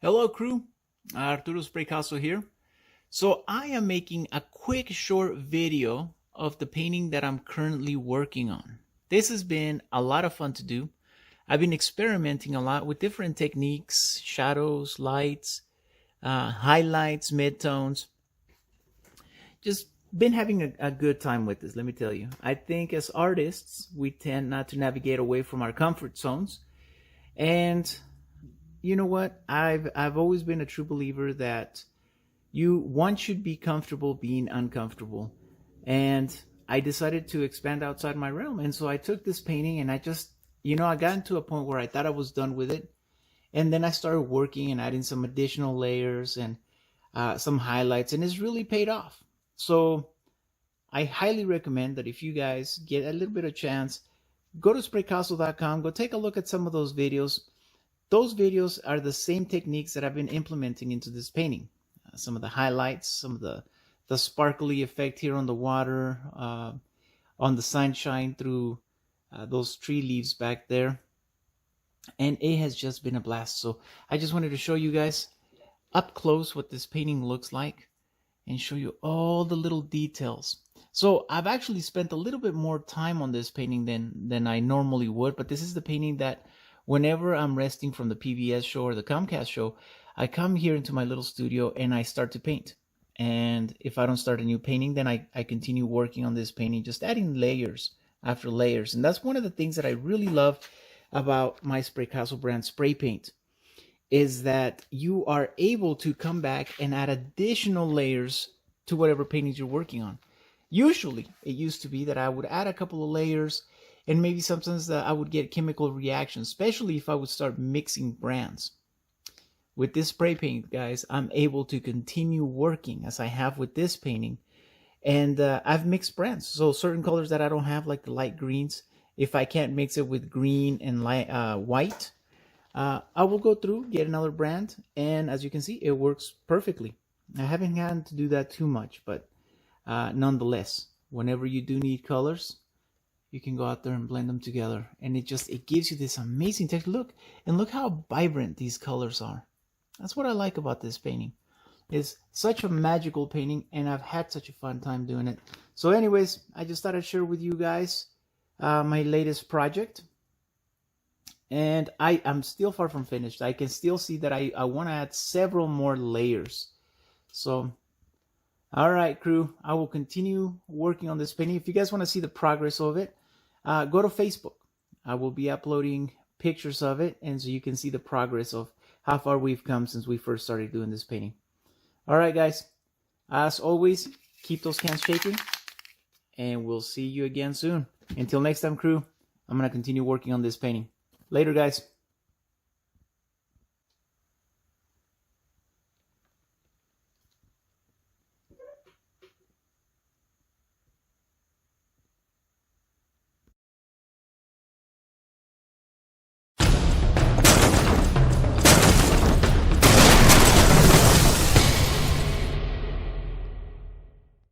Hello crew, Arturo Spraycasso here. So I am making a quick short video of the painting that I'm currently working on. This has been a lot of fun to do. I've been experimenting a lot with different techniques, shadows, lights, highlights, midtones. Just been having a good time with this, let me tell you. I think as artists, we tend not to navigate away from our comfort zones. And you know what? I've always been a true believer that one should be comfortable being uncomfortable. And I decided to expand outside my realm. And so I took this painting and I just, I got to a point where I thought I was done with it. And then I started working and adding some additional layers and some highlights, and it's really paid off. So I highly recommend that if you guys get a little bit of chance, go to spraycasso.com, go take a look at some of those videos. Those videos are the same techniques that I've been implementing into this painting. Some of the highlights, some of the sparkly effect here on the water, on the sunshine through those tree leaves back there. And it has just been a blast. So I just wanted to show you guys up close what this painting looks like and show you all the little details. So I've actually spent a little bit more time on this painting than I normally would, but this is the painting that whenever I'm resting from the PBS show or the Comcast show, I come here into my little studio and I start to paint. And if I don't start a new painting, then I continue working on this painting, just adding layers after layers. And that's one of the things that I really love about my Spraycasso brand Spraypaint, is that you are able to come back and add additional layers to whatever paintings you're working on. Usually, it used to be that I would add a couple of layers, and maybe sometimes that I would get chemical reactions, especially if I would start mixing brands. With this spray paint, guys, I'm able to continue working as I have with this painting. And I've mixed brands. So certain colors that I don't have, like the light greens, if I can't mix it with green and light, white, I will go through, get another brand. And as you can see, it works perfectly. I haven't had to do that too much, but nonetheless, whenever you do need colors, you can go out there and blend them together, and it gives you this amazing texture. Look how vibrant these colors are. That's what I like about this painting. It's such a magical painting, and I've had such a fun time doing it. So anyways, I just thought I'd share with you guys my latest project, and I'm still far from finished. I can still see that I want to add several more layers. So all right, crew, I will continue working on this painting. If you guys want to see the progress of it, go to Facebook. I will be uploading pictures of it, and so you can see the progress of how far we've come since we first started doing this painting. All right, guys, as always, keep those cans shaking, and we'll see you again soon. Until next time, crew, I'm going to continue working on this painting. Later, guys.